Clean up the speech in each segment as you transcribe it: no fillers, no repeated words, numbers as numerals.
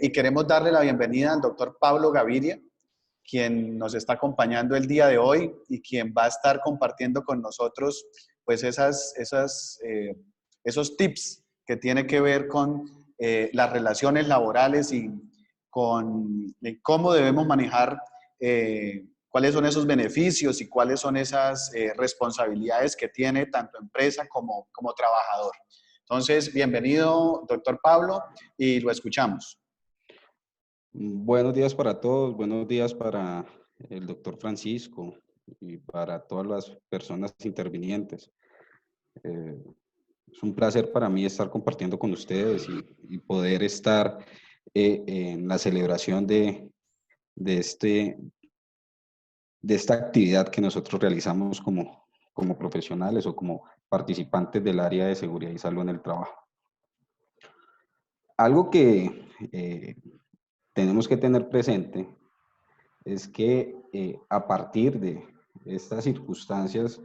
Y queremos darle la bienvenida al doctor Pablo Gaviria, quien nos está acompañando el día de hoy y quien va a estar compartiendo con nosotros pues esos tips que tiene que ver con las relaciones laborales y con cómo debemos manejar cuáles son esos beneficios y cuáles son esas responsabilidades que tiene tanto empresa como trabajador. Entonces, bienvenido, doctor Pablo, y lo escuchamos. Buenos días para todos, buenos días para el doctor Francisco y para todas las personas intervinientes. Eh, es un placer para mí estar compartiendo con ustedes y poder estar en la celebración de, este, de esta actividad que nosotros realizamos como profesionales o como participantes del área de seguridad y salud en el trabajo. Algo que tenemos que tener presente es que a partir de estas circunstancias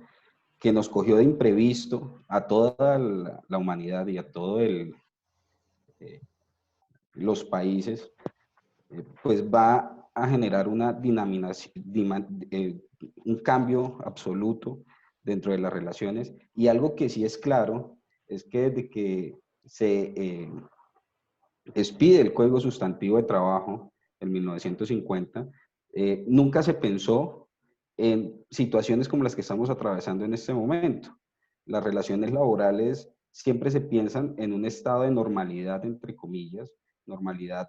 que nos cogió de imprevisto a toda la humanidad y a todos los países, pues va a generar un cambio absoluto dentro de las relaciones. Y algo que sí es claro es que desde que se expide el Código Sustantivo de Trabajo en 1950, nunca se pensó en situaciones como las que estamos atravesando en este momento. Las relaciones laborales siempre se piensan en un estado de normalidad, entre comillas, normalidad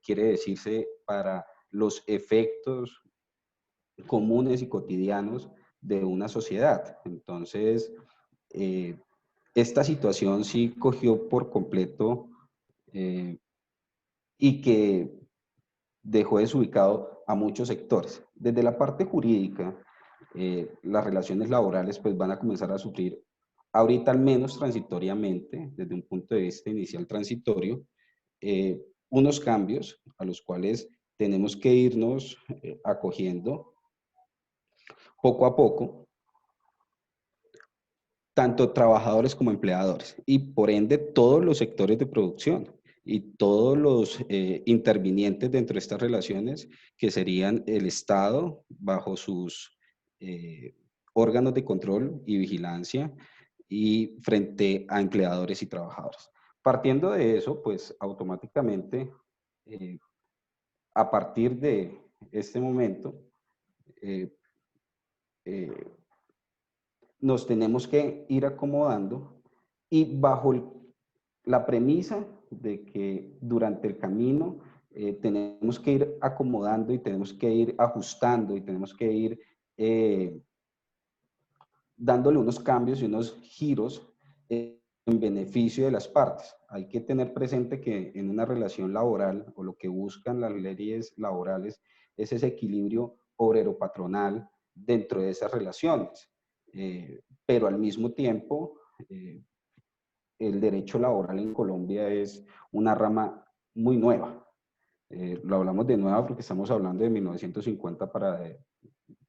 quiere decirse para los efectos comunes y cotidianos de una sociedad. Entonces, eh, esta situación sí cogió por completo eh, y que dejó desubicado a muchos sectores. Desde la parte jurídica, las relaciones laborales pues van a comenzar a sufrir, ahorita al menos transitoriamente, desde un punto de vista inicial transitorio, unos cambios a los cuales tenemos que irnos acogiendo poco a poco, tanto trabajadores como empleadores, y por ende todos los sectores de producción y todos los intervinientes dentro de estas relaciones, que serían el Estado bajo sus órganos de control y vigilancia, y frente a empleadores y trabajadores. Partiendo de eso, pues automáticamente, eh, a partir de este momento, eh, eh, nos tenemos que ir acomodando y bajo la premisa de que durante el camino tenemos que ir acomodando y tenemos que ir ajustando y tenemos que ir eh, dándole unos cambios y unos giros en beneficio de las partes. Hay que tener presente que en una relación laboral, o lo que buscan las leyes laborales, es ese equilibrio obrero-patronal dentro de esas relaciones. Pero al mismo tiempo, el derecho laboral en Colombia es una rama muy nueva. Lo hablamos de nueva porque estamos hablando de 1950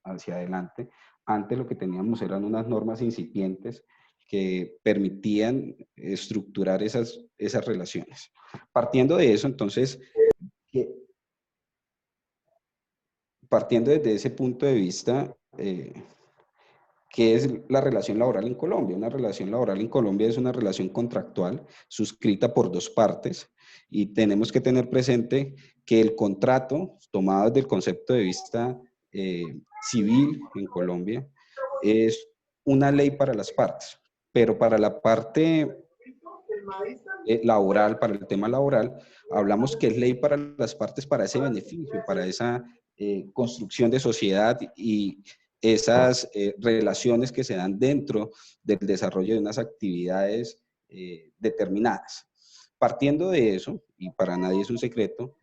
hacia adelante. Antes lo que teníamos eran unas normas incipientes que permitían estructurar esas relaciones. Partiendo de eso, entonces, partiendo desde ese punto de vista, ¿qué es la relación laboral en Colombia? Una relación laboral en Colombia es una relación contractual suscrita por dos partes, y tenemos que tener presente que el contrato, tomado desde el concepto de vista civil en Colombia, es una ley para las partes, pero para la parte laboral, para el tema laboral, hablamos que es ley para las partes, para ese beneficio, para esa construcción de sociedad y esas relaciones que se dan dentro del desarrollo de unas actividades determinadas. Partiendo de eso, y para nadie es un secreto,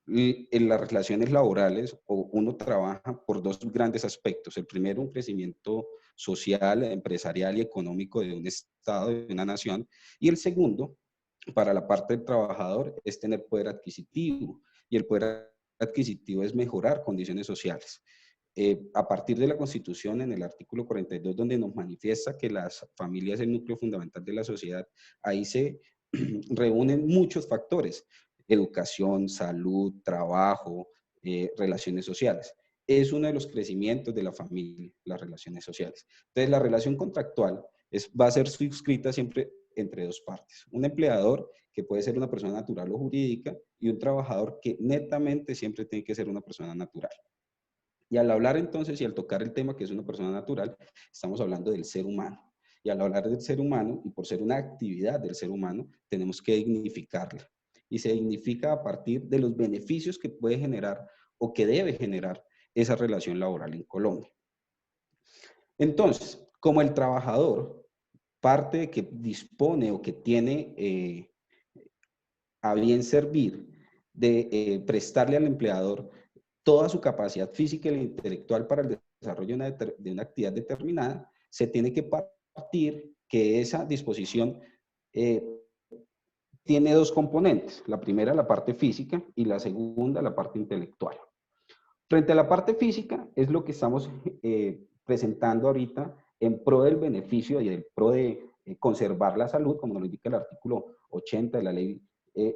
en las relaciones laborales uno trabaja por dos grandes aspectos. El primero, un crecimiento social, empresarial y económico de un Estado, de una nación. Y el segundo, para la parte del trabajador, es tener poder adquisitivo. Y el poder adquisitivo es mejorar condiciones sociales. A partir de la Constitución, en el artículo 42, donde nos manifiesta que las familias es el núcleo fundamental de la sociedad, ahí se reúnen muchos factores: educación, salud, trabajo, relaciones sociales. Es uno de los crecimientos de la familia, las relaciones sociales. Entonces, la relación contractual va a ser suscrita siempre entre dos partes. Un empleador, que puede ser una persona natural o jurídica, y un trabajador que netamente siempre tiene que ser una persona natural. Y al hablar entonces y al tocar el tema que es una persona natural, estamos hablando del ser humano. Y al hablar del ser humano, y por ser una actividad del ser humano, tenemos que dignificarla. Y se dignifica a partir de los beneficios que puede generar o que debe generar esa relación laboral en Colombia. Entonces, como el trabajador parte de que dispone o que tiene a bien servir de prestarle al empleador toda su capacidad física e intelectual para el desarrollo de una actividad determinada, se tiene que partir que esa disposición tiene dos componentes. La primera, la parte física, y la segunda, la parte intelectual. Frente a la parte física, es lo que estamos presentando ahorita en pro del beneficio y en pro de conservar la salud, como nos lo indica el artículo 80 de la ley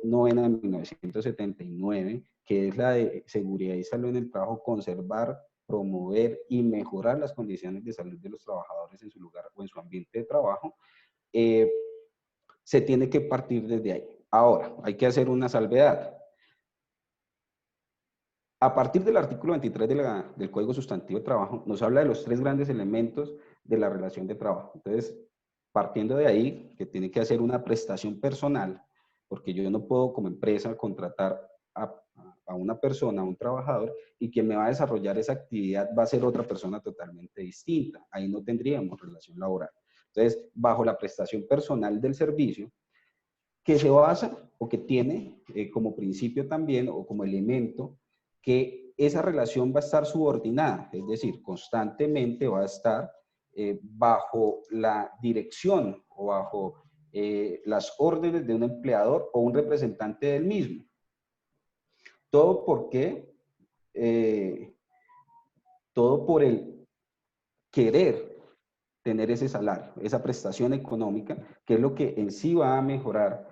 novena de 1979, que es la de seguridad y salud en el trabajo: conservar, promover y mejorar las condiciones de salud de los trabajadores en su lugar o en su ambiente de trabajo. Se tiene que partir desde ahí. Ahora, hay que hacer una salvedad. A partir del artículo 23 del Código Sustantivo de Trabajo, nos habla de los tres grandes elementos de la relación de trabajo. Entonces, partiendo de ahí, que tiene que hacer una prestación personal, porque yo no puedo como empresa contratar a una persona, a un trabajador, y quien me va a desarrollar esa actividad va a ser otra persona totalmente distinta. Ahí no tendríamos relación laboral. Entonces, bajo la prestación personal del servicio, que se basa o que tiene como principio también o como elemento que esa relación va a estar subordinada, es decir, constantemente va a estar bajo la dirección o bajo las órdenes de un empleador o un representante del mismo. Todo porque, todo por el querer tener ese salario, esa prestación económica, que es lo que en sí va a mejorar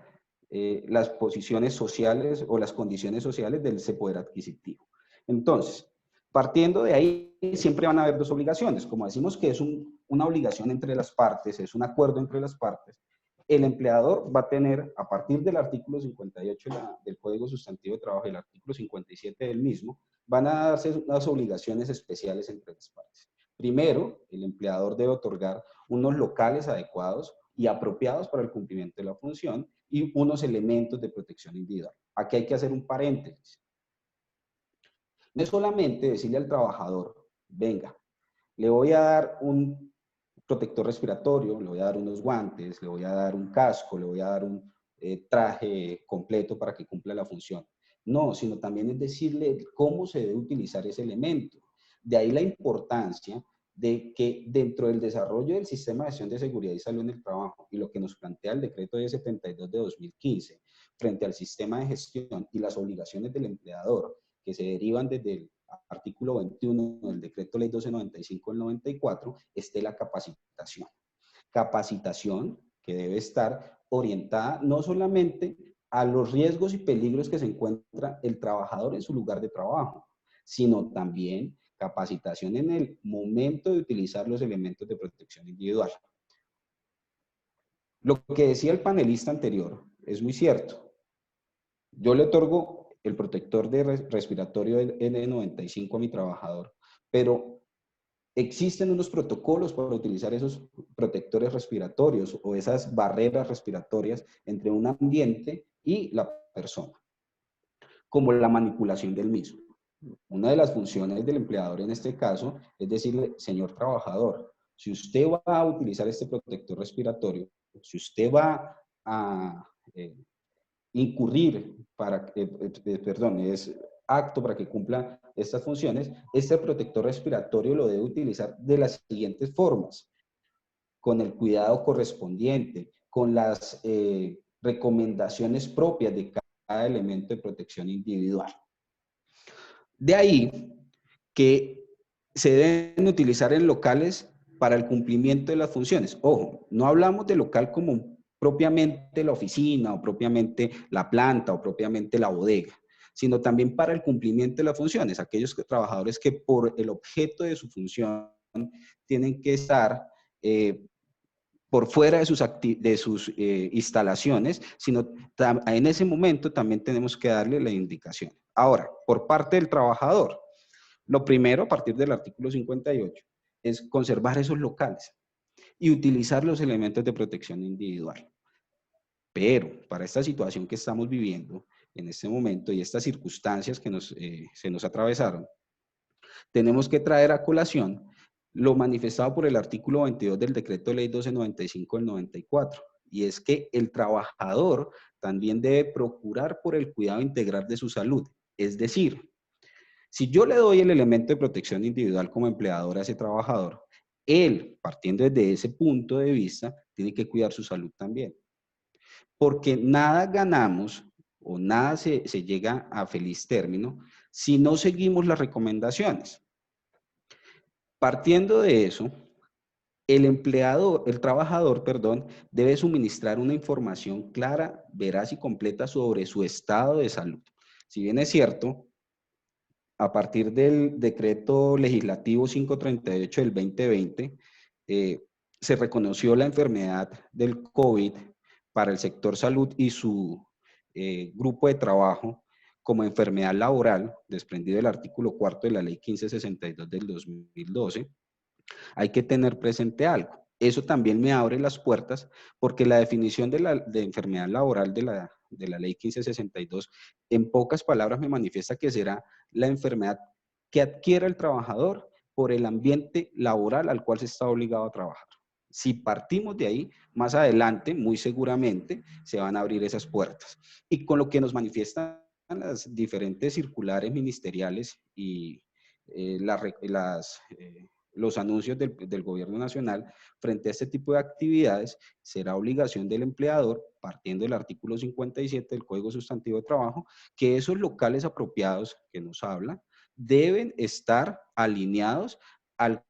las posiciones sociales o las condiciones sociales del ese poder adquisitivo. Entonces, partiendo de ahí, siempre van a haber dos obligaciones. Como decimos que es una obligación entre las partes, es un acuerdo entre las partes, el empleador va a tener, a partir del artículo 58 del Código Sustantivo de Trabajo y el artículo 57 del mismo, van a darse unas obligaciones especiales entre las partes. Primero, el empleador debe otorgar unos locales adecuados y apropiados para el cumplimiento de la función y unos elementos de protección individual. Aquí hay que hacer un paréntesis. No es solamente decirle al trabajador: venga, le voy a dar un protector respiratorio, le voy a dar unos guantes, le voy a dar un casco, le voy a dar un traje completo para que cumpla la función. No, sino también es decirle cómo se debe utilizar ese elemento. De ahí la importancia de que dentro del desarrollo del sistema de gestión de seguridad y salud en el trabajo y lo que nos plantea el decreto 1072 de 2015 frente al sistema de gestión y las obligaciones del empleador que se derivan desde el artículo 21 del decreto ley 1295 del 94, esté la capacitación. Capacitación que debe estar orientada no solamente a los riesgos y peligros que se encuentra el trabajador en su lugar de trabajo, sino también capacitación en el momento de utilizar los elementos de protección individual. Lo que decía el panelista anterior es muy cierto. Yo le otorgo el protector respiratorio N95 a mi trabajador, pero existen unos protocolos para utilizar esos protectores respiratorios o esas barreras respiratorias entre un ambiente y la persona, como la manipulación del mismo. Una de las funciones del empleador en este caso es decirle: señor trabajador, si usted va a utilizar este protector respiratorio, si usted va a incurrir para, perdón, es acto para que cumpla estas funciones, este protector respiratorio lo debe utilizar de las siguientes formas: con el cuidado correspondiente, con las recomendaciones propias de cada elemento de protección individual. De ahí que se deben utilizar en locales para el cumplimiento de las funciones. Ojo, no hablamos de local como propiamente la oficina o propiamente la planta o propiamente la bodega, sino también para el cumplimiento de las funciones, aquellos trabajadores que por el objeto de su función tienen que estar por fuera de sus instalaciones, sino en ese momento también tenemos que darle la indicación. Ahora, por parte del trabajador, lo primero, a partir del artículo 58, es conservar esos locales y utilizar los elementos de protección individual. Pero para esta situación que estamos viviendo en este momento y estas circunstancias que se nos atravesaron, tenemos que traer a colación lo manifestado por el artículo 22 del Decreto Ley 1295 del 94, y es que el trabajador también debe procurar por el cuidado integral de su salud. Es decir, si yo le doy el elemento de protección individual como empleador a ese trabajador, él, partiendo desde ese punto de vista, tiene que cuidar su salud también. Porque nada ganamos o nada se llega a feliz término si no seguimos las recomendaciones. Partiendo de eso, el trabajador, perdón, debe suministrar una información clara, veraz y completa sobre su estado de salud. Si bien es cierto, a partir del decreto legislativo 538 del 2020, se reconoció la enfermedad del COVID para el sector salud y su grupo de trabajo como enfermedad laboral, desprendido del artículo 4 de la ley 1562 del 2012, hay que tener presente algo. Eso también me abre las puertas porque la definición de enfermedad laboral de la ley 1562, en pocas palabras me manifiesta que será la enfermedad que adquiera el trabajador por el ambiente laboral al cual se está obligado a trabajar. Si partimos de ahí, más adelante, muy seguramente, se van a abrir esas puertas. Y con lo que nos manifiestan las diferentes circulares ministeriales y los anuncios del gobierno nacional frente a este tipo de actividades, será obligación del empleador, partiendo del artículo 57 del Código Sustantivo de Trabajo, que esos locales apropiados que nos habla deben estar alineados al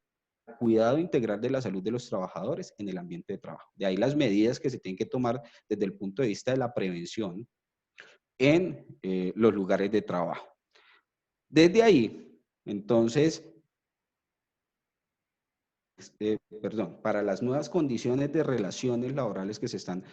cuidado integral de la salud de los trabajadores en el ambiente de trabajo. De ahí las medidas que se tienen que tomar desde el punto de vista de la prevención en los lugares de trabajo. Desde ahí, entonces, para las nuevas condiciones de relaciones laborales que se están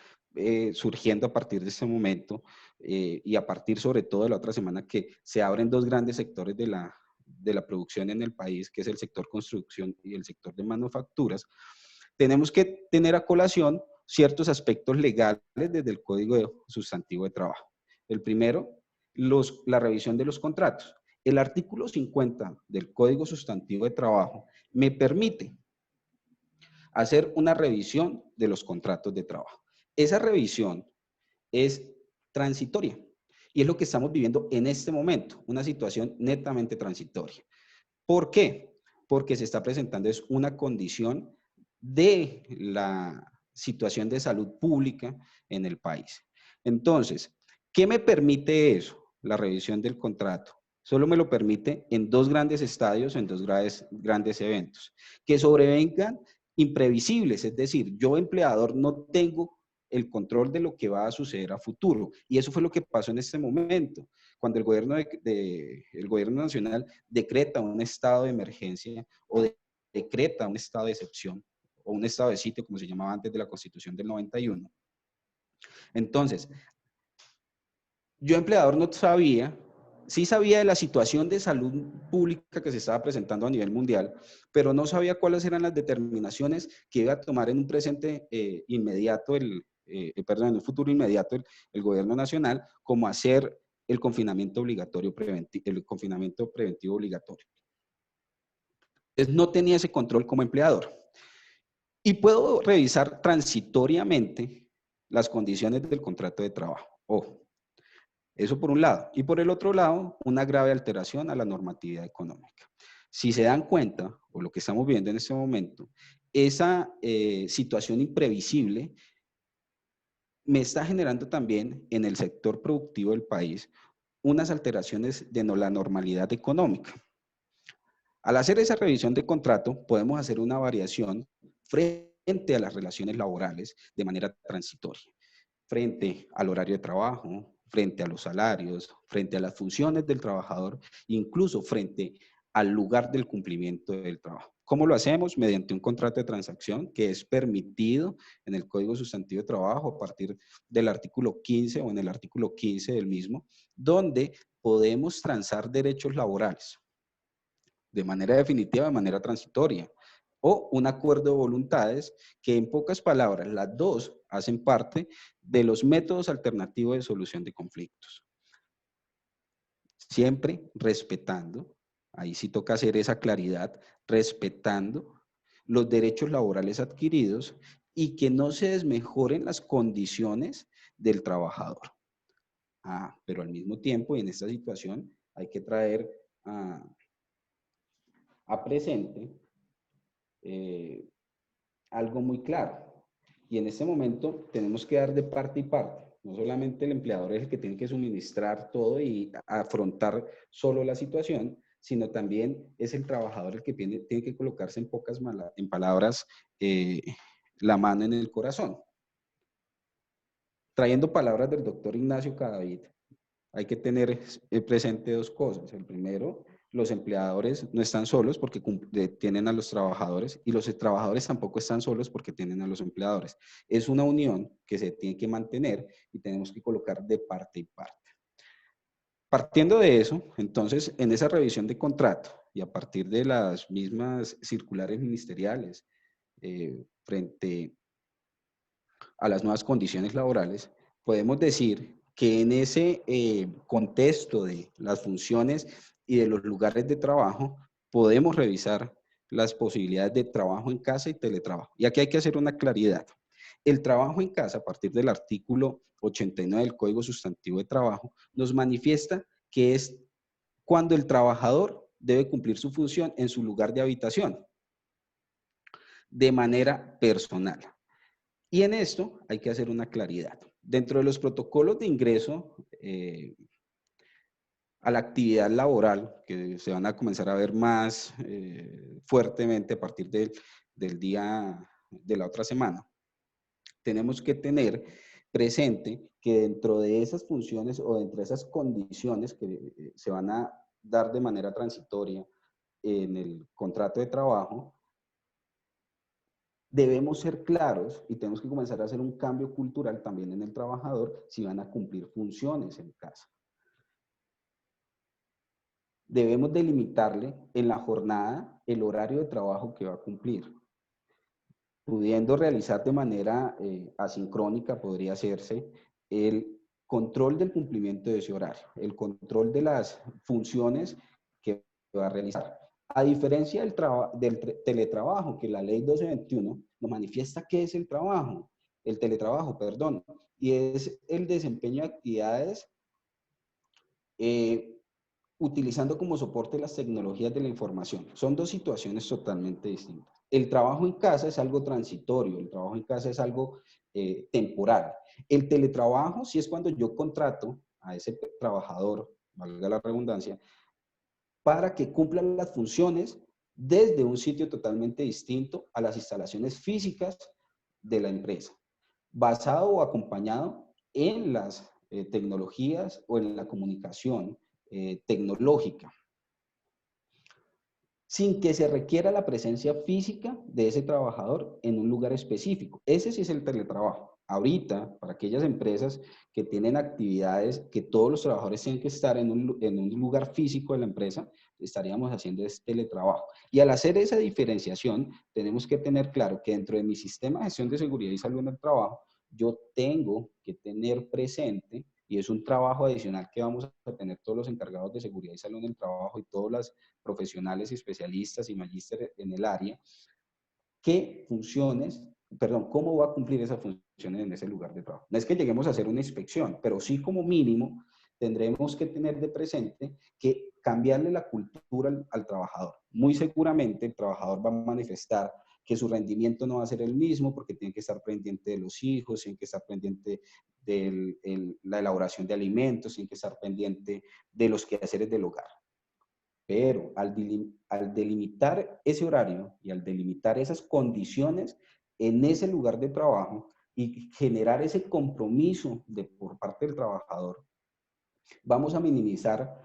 surgiendo a partir de este momento y a partir sobre todo de la otra semana que se abren dos grandes sectores de la producción en el país, que es el sector construcción y el sector de manufacturas, tenemos que tener a colación ciertos aspectos legales desde el Código Sustantivo de Trabajo. El primero, la revisión de los contratos. El artículo 50 del Código Sustantivo de Trabajo me permite hacer una revisión de los contratos de trabajo. Esa revisión es transitoria y es lo que estamos viviendo en este momento, una situación netamente transitoria. ¿Por qué? Porque se está presentando es una condición de la situación de salud pública en el país. Entonces, ¿qué me permite eso? La revisión del contrato. Solo me lo permite en dos grandes estadios, en dos grandes eventos. Que sobrevengan imprevisibles, es decir, yo empleador no tengo el control de lo que va a suceder a futuro. Y eso fue lo que pasó en este momento, cuando el gobierno nacional decreta un estado de emergencia o decreta un estado de excepción o un estado de sitio, como se llamaba antes de la Constitución del 91. Entonces, yo empleador no sabía, sí sabía de la situación de salud pública que se estaba presentando a nivel mundial, pero no sabía cuáles eran las determinaciones que iba a tomar en un presente inmediato, en un futuro inmediato el gobierno nacional, como hacer el confinamiento obligatorio el confinamiento preventivo obligatorio. Entonces no tenía ese control como empleador. Y puedo revisar transitoriamente las condiciones del contrato de trabajo. Ojo. Eso por un lado. Y por el otro lado, una grave alteración a la normatividad económica. Si se dan cuenta, o lo que estamos viendo en este momento, esa situación imprevisible me está generando también en el sector productivo del país unas alteraciones de la normalidad económica. Al hacer esa revisión de contrato, podemos hacer una variación frente frente a las relaciones laborales de manera transitoria, frente al horario de trabajo, frente a los salarios, frente a las funciones del trabajador, incluso frente al lugar del cumplimiento del trabajo. ¿Cómo lo hacemos? Mediante un contrato de transacción que es permitido en el Código Sustantivo de Trabajo a partir del artículo 15 o en el artículo 15 del mismo, donde podemos transar derechos laborales de manera definitiva, de manera transitoria, o un acuerdo de voluntades que en pocas palabras las dos hacen parte de los métodos alternativos de solución de conflictos. Siempre respetando, ahí sí toca hacer esa claridad, respetando los derechos laborales adquiridos y que no se desmejoren las condiciones del trabajador. Pero al mismo tiempo, y en esta situación, hay que traer a presente algo muy claro. Y en este momento tenemos que dar de parte y parte. No solamente el empleador es el que tiene que suministrar todo y afrontar solo la situación, sino también es el trabajador el que tiene que colocarse en palabras, la mano en el corazón. Trayendo palabras del doctor Ignacio Cadavid, hay que tener presente dos cosas. El primero, los empleadores no están solos porque tienen a los trabajadores y los trabajadores tampoco están solos porque tienen a los empleadores. Es una unión que se tiene que mantener y tenemos que colocar de parte y parte. Partiendo de eso, entonces, en esa revisión de contrato y a partir de las mismas circulares ministeriales frente a las nuevas condiciones laborales, podemos decir que en ese contexto de las funciones y de los lugares de trabajo, podemos revisar las posibilidades de trabajo en casa y teletrabajo. Y aquí hay que hacer una claridad. El trabajo en casa, a partir del artículo 89 del Código Sustantivo de Trabajo, nos manifiesta que es cuando el trabajador debe cumplir su función en su lugar de habitación, de manera personal. Y en esto hay que hacer una claridad. Dentro de los protocolos de ingreso a la actividad laboral, que se van a comenzar a ver más fuertemente a partir del día de la otra semana, tenemos que tener presente que dentro de esas funciones o dentro de esas condiciones que se van a dar de manera transitoria en el contrato de trabajo, debemos ser claros y tenemos que comenzar a hacer un cambio cultural también en el trabajador si van a cumplir funciones en casa. Debemos delimitarle en la jornada el horario de trabajo que va a cumplir. Pudiendo realizar de manera asincrónica, podría hacerse el control del cumplimiento de ese horario, el control de las funciones que va a realizar. A diferencia del teletrabajo, que la ley 1221 nos manifiesta qué es el teletrabajo, perdón, y es el desempeño de actividades utilizando como soporte las tecnologías de la información. Son dos situaciones totalmente distintas. El trabajo en casa es algo transitorio, el trabajo en casa es algo temporal. El teletrabajo sí es cuando yo contrato a ese trabajador, valga la redundancia, para que cumplan las funciones desde un sitio totalmente distinto a las instalaciones físicas de la empresa, basado o acompañado en las tecnologías o en la comunicación tecnológica, sin que se requiera la presencia física de ese trabajador en un lugar específico. Ese sí es el teletrabajo. Ahorita, para aquellas empresas que tienen actividades que todos los trabajadores tienen que estar en un lugar físico de la empresa, estaríamos haciendo este teletrabajo. Y al hacer esa diferenciación, tenemos que tener claro que dentro de mi sistema de gestión de seguridad y salud en el trabajo, yo tengo que tener presente, y es un trabajo adicional que vamos a tener todos los encargados de seguridad y salud en el trabajo y todas las profesionales y especialistas y magísteres en el área, cómo va a cumplir esas funciones en ese lugar de trabajo. No es que lleguemos a hacer una inspección, pero sí como mínimo tendremos que tener de presente que cambiarle la cultura al trabajador. Muy seguramente el trabajador va a manifestar que su rendimiento no va a ser el mismo porque tiene que estar pendiente de los hijos, tiene que estar pendiente de la elaboración de alimentos, tiene que estar pendiente de los quehaceres del hogar. Pero al delimitar ese horario y al delimitar esas condiciones, en ese lugar de trabajo y generar ese compromiso por parte del trabajador, vamos a minimizar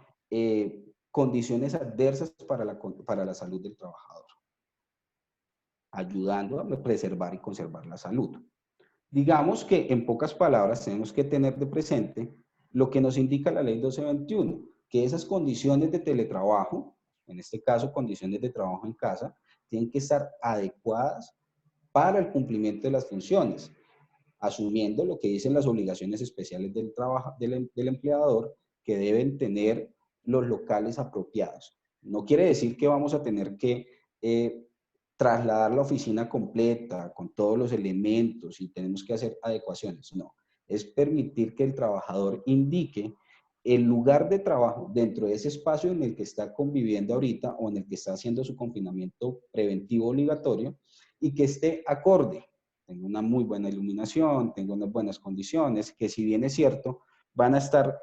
condiciones adversas para la salud del trabajador, ayudando a preservar y conservar la salud. Digamos que en pocas palabras tenemos que tener de presente lo que nos indica la ley 1221, que esas condiciones de teletrabajo, en este caso condiciones de trabajo en casa, tienen que estar adecuadas para el cumplimiento de las funciones, asumiendo lo que dicen las obligaciones especiales del empleador, que deben tener los locales apropiados. No quiere decir que vamos a tener que trasladar la oficina completa con todos los elementos y tenemos que hacer adecuaciones. No, es permitir que el trabajador indique el lugar de trabajo dentro de ese espacio en el que está conviviendo ahorita o en el que está haciendo su confinamiento preventivo obligatorio y que esté acorde. Tengo una muy buena iluminación, tengo unas buenas condiciones, que si bien es cierto, van a estar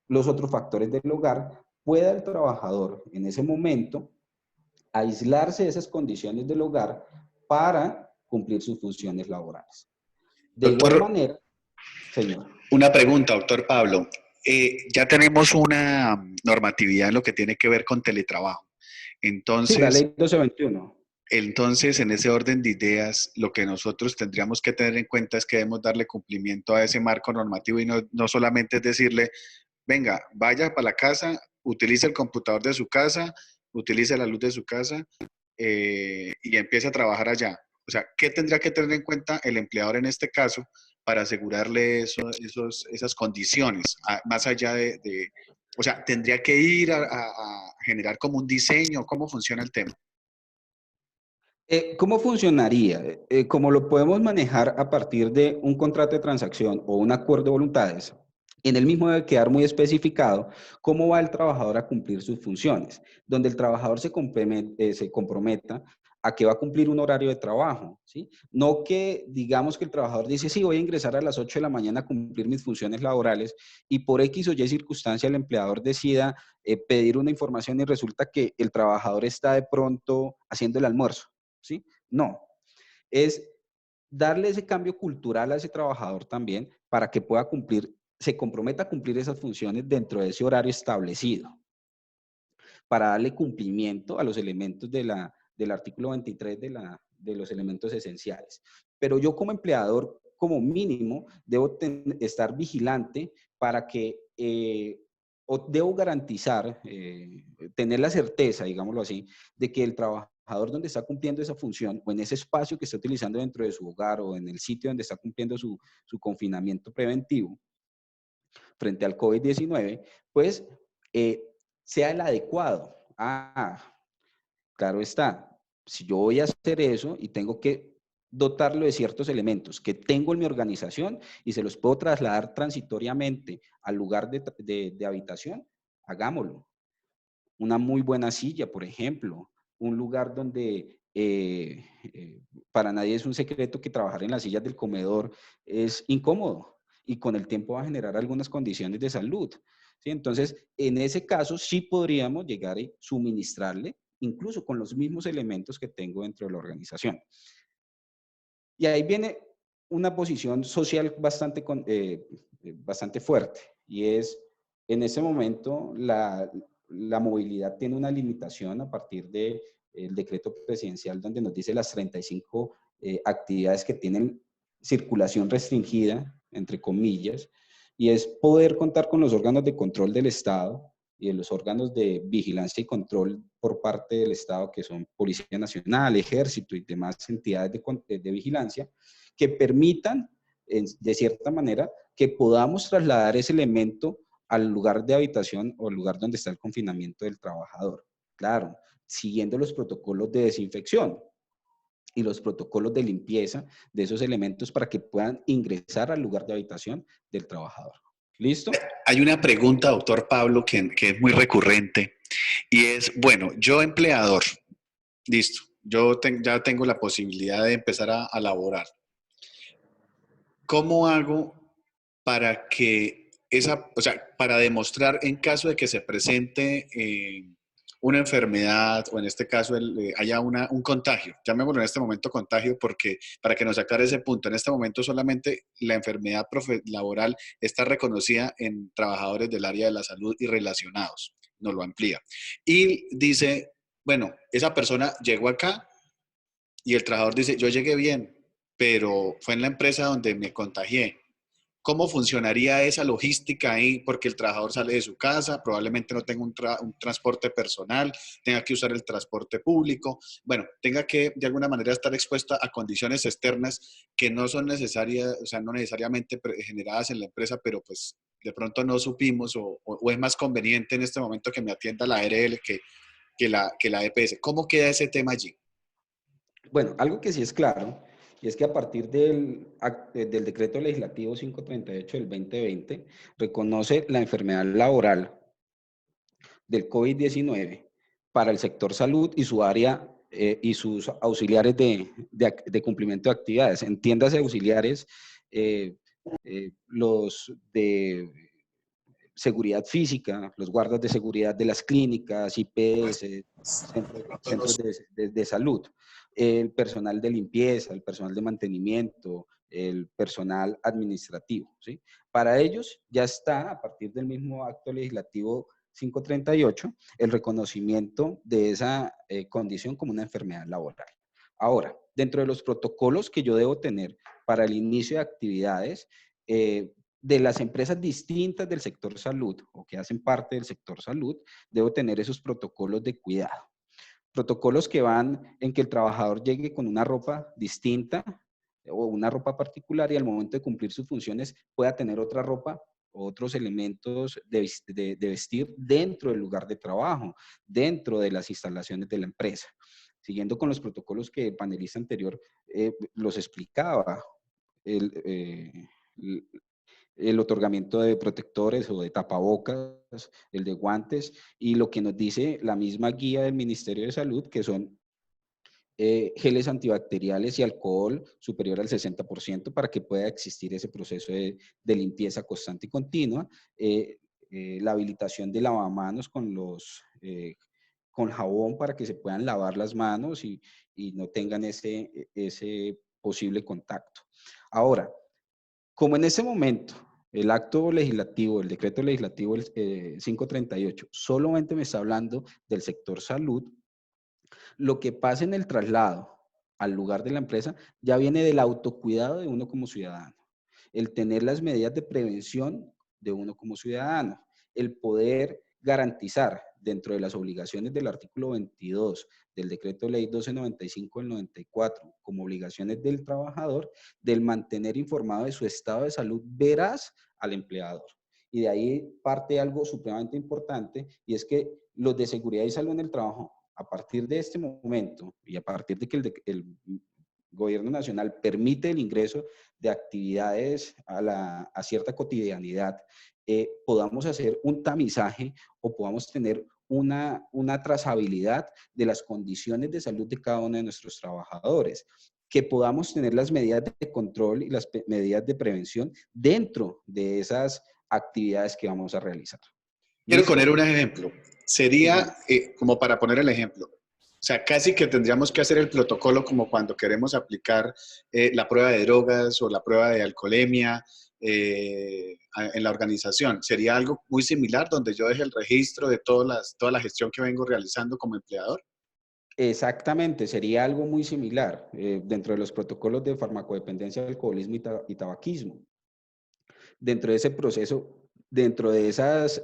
los otros factores del hogar, pueda el trabajador en ese momento aislarse de esas condiciones del hogar para cumplir sus funciones laborales. De igual Doctor, manera, señor. una pregunta, doctor Pablo. Ya tenemos una normatividad en lo que tiene que ver con teletrabajo. Sí, la Entonces, ley 1221. entonces, en ese orden de ideas, lo que nosotros tendríamos que tener en cuenta es que debemos darle cumplimiento a ese marco normativo y no solamente es decirle, venga, vaya para la casa, utilice el computador de su casa, utilice la luz de su casa y empiece a trabajar allá. O sea, ¿qué tendría que tener en cuenta el empleador en este caso para asegurarle esas condiciones, más allá o sea, tendría que ir a generar como un diseño? ¿Cómo funciona el tema? ¿Cómo funcionaría? ¿Cómo lo podemos manejar a partir de un contrato de transacción o un acuerdo de voluntades? En el mismo debe quedar muy especificado cómo va el trabajador a cumplir sus funciones, donde el trabajador se comprometa a que va a cumplir un horario de trabajo, ¿sí? No que digamos que el trabajador dice, sí, voy a ingresar a las 8 de la mañana a cumplir mis funciones laborales y por X o Y circunstancia el empleador decida pedir una información y resulta que el trabajador está de pronto haciendo el almuerzo, ¿sí? No, es darle ese cambio cultural a ese trabajador también para que pueda cumplir, se comprometa a cumplir esas funciones dentro de ese horario establecido, para darle cumplimiento a los elementos del artículo 23 de los elementos esenciales. Pero yo como empleador, como mínimo, debo estar vigilante para que, o debo garantizar, tener la certeza, digámoslo así, de que el trabajador donde está cumpliendo esa función o en ese espacio que está utilizando dentro de su hogar o en el sitio donde está cumpliendo su confinamiento preventivo frente al COVID-19, pues eh, sea el adecuado. Claro está, si yo voy a hacer eso y tengo que dotarlo de ciertos elementos que tengo en mi organización y se los puedo trasladar transitoriamente al lugar de habitación, hagámoslo. Una muy buena silla, por ejemplo, un lugar donde para nadie es un secreto que trabajar en las sillas del comedor es incómodo y con el tiempo va a generar algunas condiciones de salud. ¿Sí? Entonces, en ese caso sí podríamos llegar y suministrarle, incluso con los mismos elementos que tengo dentro de la organización. Y ahí viene una posición social bastante fuerte, y es, en ese momento, la movilidad tiene una limitación a partir del decreto presidencial donde nos dice las 35 actividades que tienen circulación restringida, entre comillas, y es poder contar con los órganos de control del Estado y de los órganos de vigilancia y control por parte del Estado, que son Policía Nacional, Ejército y demás entidades de vigilancia, que permitan, de cierta manera, que podamos trasladar ese elemento al lugar de habitación o al lugar donde está el confinamiento del trabajador. Claro, siguiendo los protocolos de desinfección y los protocolos de limpieza de esos elementos para que puedan ingresar al lugar de habitación del trabajador. ¿Listo? Hay una pregunta, doctor Pablo, que es muy recurrente y es, bueno, yo empleador, listo, ya tengo la posibilidad de empezar a laborar. ¿Cómo hago para que o sea, para demostrar en caso de que se presente una enfermedad o en este caso haya un contagio, llamémoslo en este momento contagio porque para que nos aclare ese punto, en este momento solamente la enfermedad laboral está reconocida en trabajadores del área de la salud y relacionados, nos lo amplía. Y dice, bueno, esa persona llegó acá y el trabajador dice, yo llegué bien, pero fue en la empresa donde me contagié. ¿Cómo funcionaría esa logística ahí? Porque el trabajador sale de su casa, probablemente no tenga un transporte personal, tenga que usar el transporte público, bueno, tenga que de alguna manera estar expuesta a condiciones externas que no son necesarias, o sea, no necesariamente generadas en la empresa, pero pues de pronto no supimos o es más conveniente en este momento que me atienda la ARL que la EPS. ¿Cómo queda ese tema allí? Bueno, algo que sí es claro, y es que a partir del decreto legislativo 538 del 2020, reconoce la enfermedad laboral del COVID-19 para el sector salud y su área y sus auxiliares de cumplimiento de actividades. Entiéndase auxiliares, eh, los de seguridad física, los guardas de seguridad de las clínicas, IPS, centros de salud, el personal de limpieza, el personal de mantenimiento, el personal administrativo. ¿Sí? Para ellos ya está, a partir del mismo acto legislativo 538, el reconocimiento de esa condición como una enfermedad laboral. Ahora, dentro de los protocolos que yo debo tener para el inicio de actividades, de las empresas distintas del sector salud o que hacen parte del sector salud, debo tener esos protocolos de cuidado. Protocolos que van en que el trabajador llegue con una ropa distinta o una ropa particular y al momento de cumplir sus funciones pueda tener otra ropa o otros elementos de vestir dentro del lugar de trabajo, dentro de las instalaciones de la empresa. Siguiendo con los protocolos que el panelista anterior los explicaba, el, el otorgamiento de protectores o de tapabocas, el de guantes, y lo que nos dice la misma guía del Ministerio de Salud, que son geles antibacteriales y alcohol superior al 60% para que pueda existir ese proceso de limpieza constante y continua, la habilitación de lavamanos con jabón para que se puedan lavar las manos y no tengan ese posible contacto. Ahora, como en ese momento el acto legislativo, el decreto legislativo 538, solamente me está hablando del sector salud, lo que pasa en el traslado al lugar de la empresa ya viene del autocuidado de uno como ciudadano. El tener las medidas de prevención de uno como ciudadano, el poder garantizar dentro de las obligaciones del artículo 22 del decreto ley 1295 del 94 como obligaciones del trabajador, del mantener informado de su estado de salud veraz al empleador. Y de ahí parte algo supremamente importante y es que los de seguridad y salud en el trabajo, a partir de este momento y a partir de que el gobierno nacional permite el ingreso de actividades a cierta cotidianidad, podamos hacer un tamizaje o podamos tener una trazabilidad de las condiciones de salud de cada uno de nuestros trabajadores, que podamos tener las medidas de control y las medidas de prevención dentro de esas actividades que vamos a realizar. Quiero poner ¿Listo? un ejemplo. Sí, Sería señor. como para poner el ejemplo. O sea, casi que tendríamos que hacer el protocolo como cuando queremos aplicar la prueba de drogas o la prueba de alcoholemia en la organización. Sería algo muy similar donde yo deje el registro de toda la gestión que vengo realizando como empleador. Exactamente, sería algo muy similar dentro de los protocolos de farmacodependencia, alcoholismo y tabaquismo. Dentro de ese proceso, dentro de esas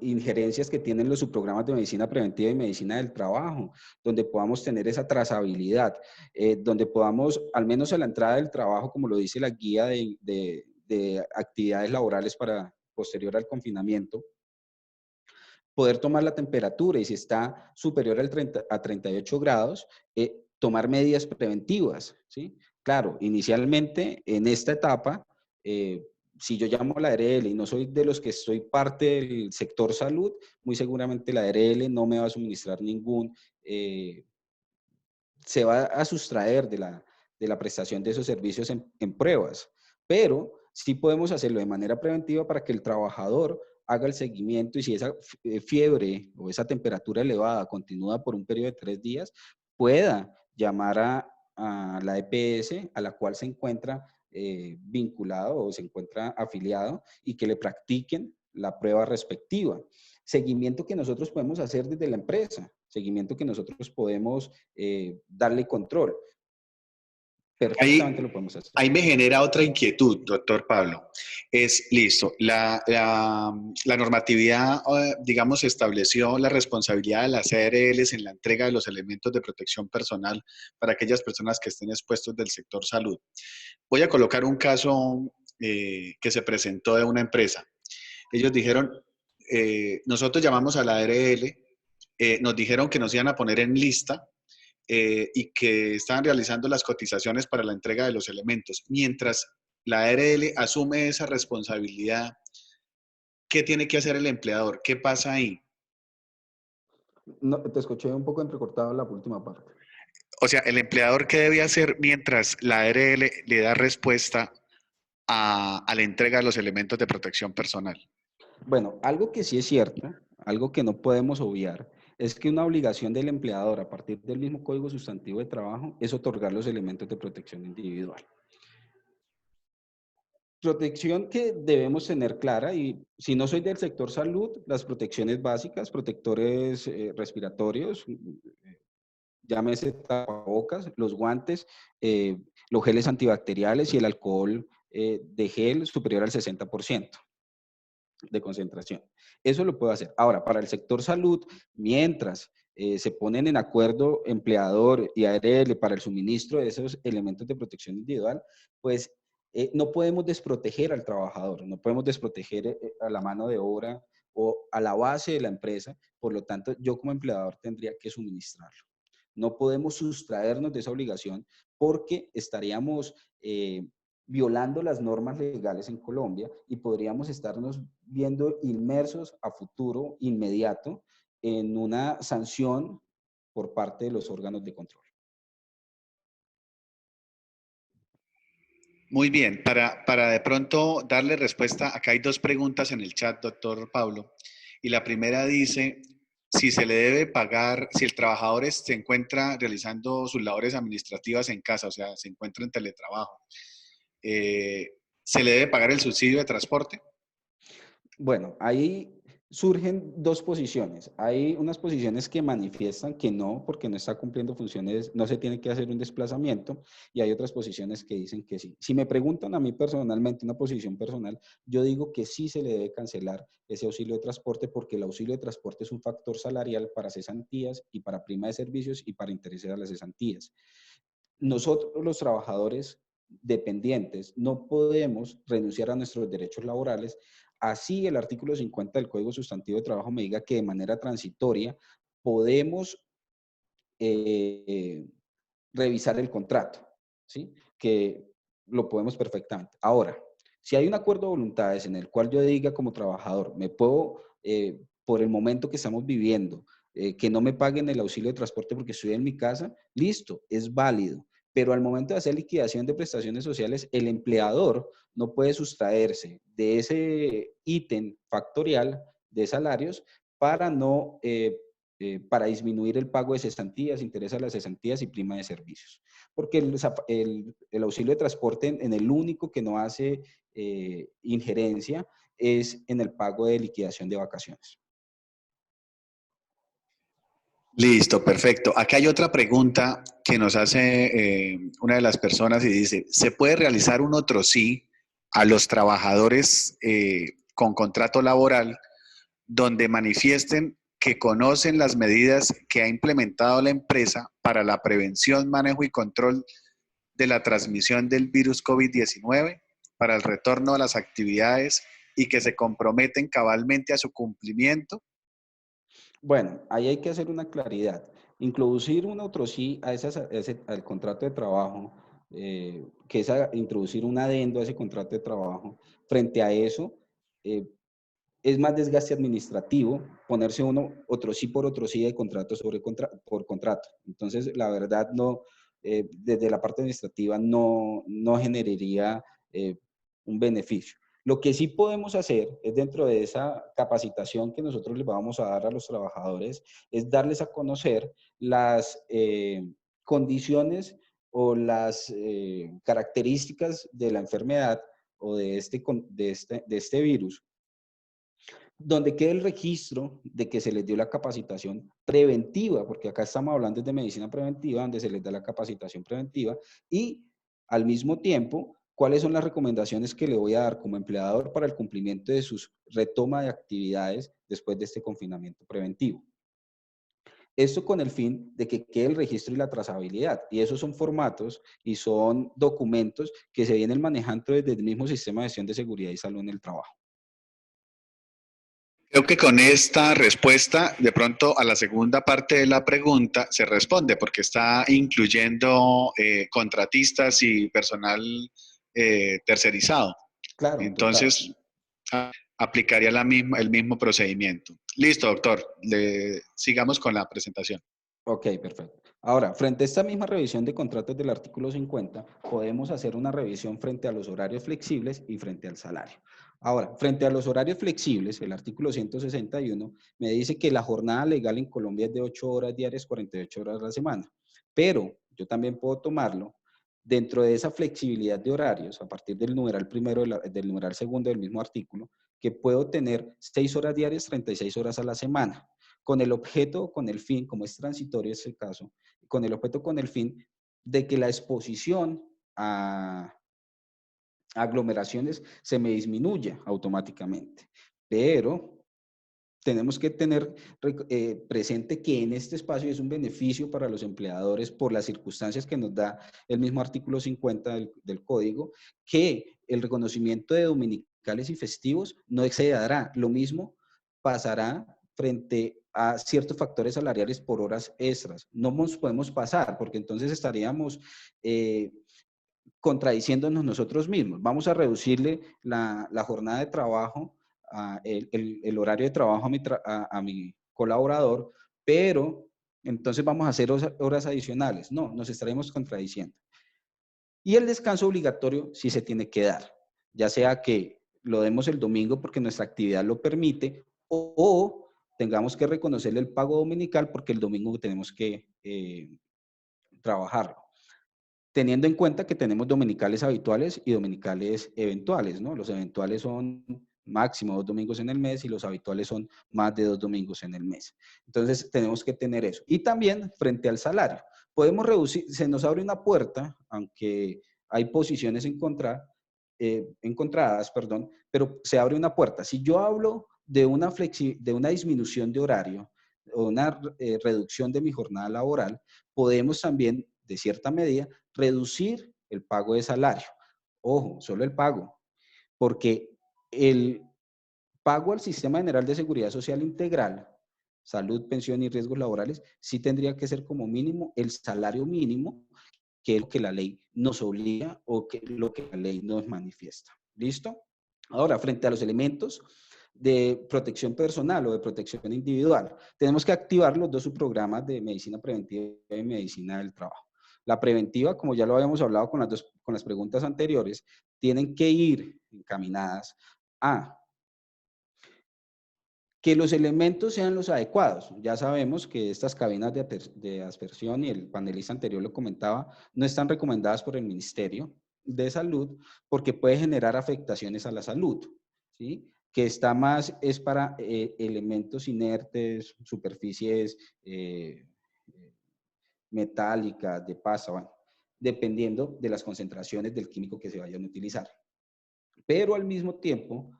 injerencias que tienen los subprogramas de medicina preventiva y medicina del trabajo, donde podamos tener esa trazabilidad, donde podamos, al menos a la entrada del trabajo, como lo dice la guía de actividades laborales para posterior al confinamiento, poder tomar la temperatura y si está superior a 38 grados, tomar medidas preventivas, ¿sí? Claro, inicialmente en esta etapa, si yo llamo a la ARL y no soy de los que estoy parte del sector salud, muy seguramente la ARL no me va a suministrar se va a sustraer de la prestación de esos servicios en pruebas, pero sí podemos hacerlo de manera preventiva para que el trabajador haga el seguimiento y si esa fiebre o esa temperatura elevada continúa por un periodo de 3 días, pueda llamar a la EPS a la cual se encuentra vinculado o se encuentra afiliado y que le practiquen la prueba respectiva. Seguimiento que nosotros podemos hacer desde la empresa, seguimiento que nosotros podemos darle control. Perfectamente Ahí, lo podemos hacer. ahí me genera otra inquietud, doctor Pablo. Es, listo, la normatividad, digamos, estableció la responsabilidad de las CRLs en la entrega de los elementos de protección personal para aquellas personas que estén expuestos del sector salud. Voy a colocar un caso que se presentó de una empresa. Ellos dijeron, nosotros llamamos a la ARL, nos dijeron que nos iban a poner en lista y que estaban realizando las cotizaciones para la entrega de los elementos. Mientras la ARL asume esa responsabilidad, ¿qué tiene que hacer el empleador? ¿Qué pasa ahí? No, te escuché un poco entrecortado la última parte. O sea, el empleador, ¿qué debe hacer mientras la ARL le da respuesta a la entrega de los elementos de protección personal? Bueno, algo que sí es cierto, algo que no podemos obviar, es que una obligación del empleador a partir del mismo Código Sustantivo de Trabajo es otorgar los elementos de protección individual. Protección que debemos tener clara y si no soy del sector salud, las protecciones básicas, protectores respiratorios, llámese tapabocas, los guantes, los geles antibacteriales y el alcohol de gel superior al 60% de concentración. Eso lo puedo hacer. Ahora, para el sector salud, mientras se ponen en acuerdo empleador y ARL para el suministro de esos elementos de protección individual, pues no podemos desproteger al trabajador, no podemos desproteger a la mano de obra o a la base de la empresa. Por lo tanto, yo como empleador tendría que suministrarlo. No podemos sustraernos de esa obligación porque estaríamos violando las normas legales en Colombia y podríamos estarnos viendo inmersos a futuro inmediato en una sanción por parte de los órganos de control. Muy bien, para de pronto darle respuesta, acá hay dos preguntas en el chat, doctor Pablo. Y la primera dice, si se le debe pagar, si el trabajador se encuentra realizando sus labores administrativas en casa, o sea, se encuentra en teletrabajo, ¿se le debe pagar el subsidio de transporte? Bueno, ahí surgen dos posiciones. Hay unas posiciones que manifiestan que no, porque no está cumpliendo funciones, no se tiene que hacer un desplazamiento, y hay otras posiciones que dicen que sí. Si me preguntan a mí personalmente, una posición personal, yo digo que sí se le debe cancelar ese auxilio de transporte porque el auxilio de transporte es un factor salarial para cesantías y para prima de servicios y para intereses a las cesantías. Nosotros los trabajadores dependientes no podemos renunciar a nuestros derechos laborales. Así el artículo 50 del Código Sustantivo de Trabajo me diga que de manera transitoria podemos revisar el contrato, ¿sí? Que lo podemos perfectamente. Ahora, si hay un acuerdo de voluntades en el cual yo diga como trabajador, me puedo, por el momento que estamos viviendo, que no me paguen el auxilio de transporte porque estoy en mi casa, listo, es válido. Pero al momento de hacer liquidación de prestaciones sociales, el empleador no puede sustraerse de ese ítem factorial de salarios para no para disminuir el pago de cesantías, interés a las cesantías y prima de servicios. Porque el auxilio de transporte en el único que no hace injerencia es en el pago de liquidación de vacaciones. Listo, perfecto. Aquí hay otra pregunta que nos hace una de las personas y dice, ¿se puede realizar un otro sí a los trabajadores con contrato laboral donde manifiesten que conocen las medidas que ha implementado la empresa para la prevención, manejo y control de la transmisión del virus COVID-19, para el retorno a las actividades y que se comprometen cabalmente a su cumplimiento? Bueno, ahí hay que hacer una claridad. Introducir un otro sí al contrato de trabajo, que es introducir un adendo a ese contrato de trabajo. Frente a eso, eh, es más desgaste administrativo ponerse uno otro sí por otro sí de contrato por contrato. Entonces, la verdad, no, desde la parte administrativa no generaría un beneficio. Lo que sí podemos hacer es dentro de esa capacitación que nosotros les vamos a dar a los trabajadores, es darles a conocer las condiciones o las características de la enfermedad o de este virus, donde quede el registro de que se les dio la capacitación preventiva, porque acá estamos hablando de medicina preventiva, donde se les da la capacitación preventiva, y al mismo tiempo, cuáles son las recomendaciones que le voy a dar como empleador para el cumplimiento de sus retoma de actividades después de este confinamiento preventivo. Esto con el fin de que quede el registro y la trazabilidad. Y esos son formatos y son documentos que se vienen manejando desde el mismo sistema de gestión de seguridad y salud en el trabajo. Creo que con esta respuesta, de pronto a la segunda parte de la pregunta se responde, porque está incluyendo contratistas y personal tercerizado. Claro, total. Entonces, aplicaría el mismo procedimiento. Listo, doctor. Sigamos con la presentación. Ok, perfecto. Ahora, frente a esta misma revisión de contratos del artículo 50, podemos hacer una revisión frente a los horarios flexibles y frente al salario. Ahora, frente a los horarios flexibles, el artículo 161 me dice que la jornada legal en Colombia es de 8 horas diarias, 48 horas a la semana. Pero yo también puedo tomarlo dentro de esa flexibilidad de horarios, a partir del numeral primero, del numeral segundo del mismo artículo, que puedo tener 6 horas diarias, 36 horas a la semana, con el objeto o con el fin, como es transitorio este caso, con el objeto con el fin de que la exposición a aglomeraciones se me disminuya automáticamente. Pero tenemos que tener presente que en este espacio es un beneficio para los empleadores por las circunstancias que nos da el mismo artículo 50 del código, que el reconocimiento de dominicales y festivos no excederá. Lo mismo pasará frente a ciertos factores salariales por horas extras. No nos podemos pasar porque entonces estaríamos contradiciéndonos nosotros mismos. Vamos a reducirle la jornada de trabajo, el horario de trabajo a mi colaborador, pero entonces vamos a hacer horas adicionales. No, nos estaremos contradiciendo. Y el descanso obligatorio sí se tiene que dar, ya sea que lo demos el domingo porque nuestra actividad lo permite o tengamos que reconocerle el pago dominical porque el domingo tenemos que trabajarlo, teniendo en cuenta que tenemos dominicales habituales y dominicales eventuales, ¿no? Los eventuales son máximo 2 domingos en el mes y los habituales son más de 2 domingos en el mes. Entonces, tenemos que tener eso. Y también frente al salario. Podemos reducir, se nos abre una puerta, aunque hay posiciones encontradas, perdón, pero se abre una puerta. Si yo hablo de una disminución de horario o una reducción de mi jornada laboral, podemos también, de cierta medida, reducir el pago de salario. Ojo, solo el pago, porque el pago al Sistema General de Seguridad Social Integral, salud, pensión y riesgos laborales, sí tendría que ser como mínimo el salario mínimo, que es lo que la ley nos obliga o lo que la ley nos manifiesta. ¿Listo? Ahora, frente a los elementos de protección personal o de protección individual, tenemos que activar los dos subprogramas de medicina preventiva y medicina del trabajo. La preventiva, como ya lo habíamos hablado con las preguntas anteriores, tienen que ir encaminadas a que los elementos sean los adecuados. Ya sabemos que estas cabinas de aspersión, y el panelista anterior lo comentaba, no están recomendadas por el Ministerio de Salud porque puede generar afectaciones a la salud, ¿sí? Que está más, es para elementos inertes, superficies metálicas, de pasta, bueno, dependiendo de las concentraciones del químico que se vayan a utilizar. Pero al mismo tiempo,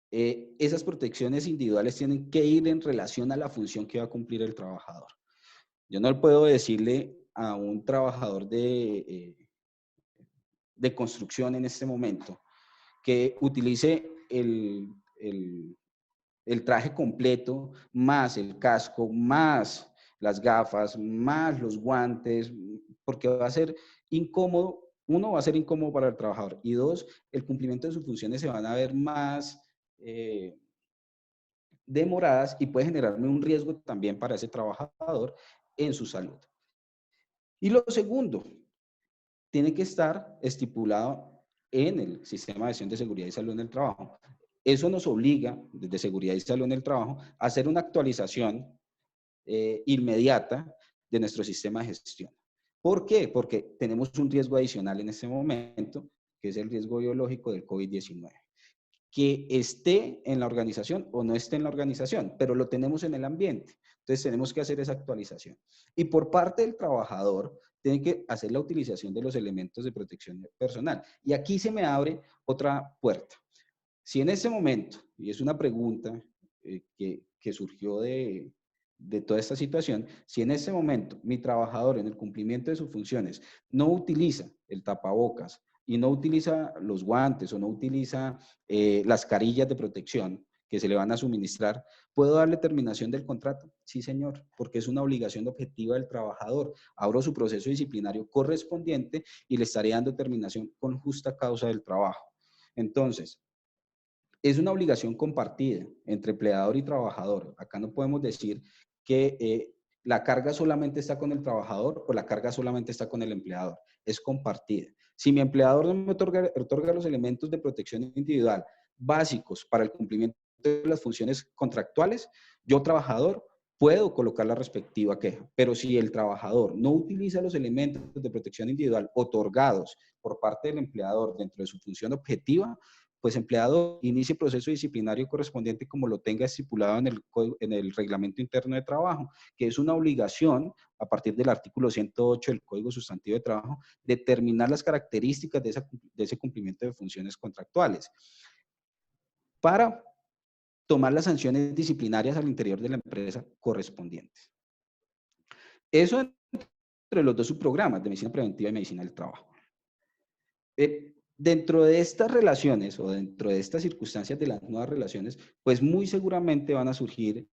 esas protecciones individuales tienen que ir en relación a la función que va a cumplir el trabajador. Yo no puedo decirle a un trabajador de construcción en este momento que utilice el traje completo, más el casco, más las gafas, más los guantes, porque va a ser incómodo. Uno, va a ser incómodo para el trabajador. Y dos, el cumplimiento de sus funciones se van a ver más demoradas y puede generarme un riesgo también para ese trabajador en su salud. Y lo segundo, tiene que estar estipulado en el sistema de gestión de seguridad y salud en el trabajo. Eso nos obliga, desde seguridad y salud en el trabajo, a hacer una actualización inmediata de nuestro sistema de gestión. ¿Por qué? Porque tenemos un riesgo adicional en este momento, que es el riesgo biológico del COVID-19. Que esté en la organización o no esté en la organización, pero lo tenemos en el ambiente. Entonces tenemos que hacer esa actualización. Y por parte del trabajador, tienen que hacer la utilización de los elementos de protección personal. Y aquí se me abre otra puerta. Si en ese momento, y es una pregunta que surgió de toda esta situación, si en ese momento mi trabajador en el cumplimiento de sus funciones no utiliza el tapabocas y no utiliza los guantes o no utiliza las carillas de protección que se le van a suministrar, ¿puedo darle terminación del contrato? Sí, señor, porque es una obligación objetiva del trabajador. Abro su proceso disciplinario correspondiente y le estaré dando terminación con justa causa del trabajo. Entonces, es una obligación compartida entre empleador y trabajador. Acá no podemos decir que la carga solamente está con el trabajador o la carga solamente está con el empleador. Es compartida. Si mi empleador no me otorga los elementos de protección individual básicos para el cumplimiento de las funciones contractuales, yo, trabajador, puedo colocar la respectiva queja. Pero si el trabajador no utiliza los elementos de protección individual otorgados por parte del empleador dentro de su función objetiva, pues empleado inicie proceso disciplinario correspondiente como lo tenga estipulado en el reglamento interno de trabajo, que es una obligación a partir del artículo 108 del Código Sustantivo de Trabajo, determinar las características de ese cumplimiento de funciones contractuales para tomar las sanciones disciplinarias al interior de la empresa correspondientes. Eso entre los dos subprogramas de medicina preventiva y medicina del trabajo. Dentro de estas relaciones o dentro de estas circunstancias de las nuevas relaciones, pues muy seguramente van a surgir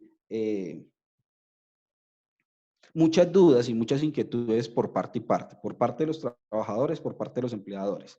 muchas dudas y muchas inquietudes por parte y parte, por parte de los trabajadores, por parte de los empleadores.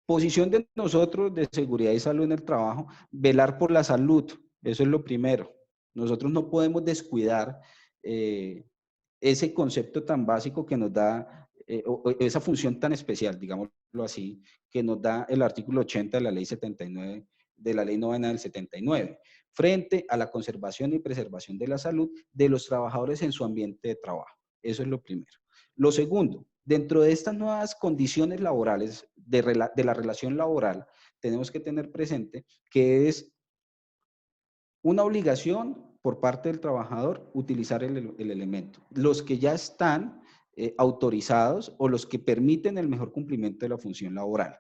Posición de nosotros de seguridad y salud en el trabajo, velar por la salud, eso es lo primero. Nosotros no podemos descuidar ese concepto tan básico que nos da, o esa función tan especial, digámoslo así, que nos da el artículo 80 de la ley 79, de la ley novena del 79, frente a la conservación y preservación de la salud de los trabajadores en su ambiente de trabajo. Eso es lo primero. Lo segundo, dentro de estas nuevas condiciones laborales, de la relación laboral, tenemos que tener presente que es una obligación por parte del trabajador utilizar el elemento. Los que ya están autorizados o los que permiten el mejor cumplimiento de la función laboral.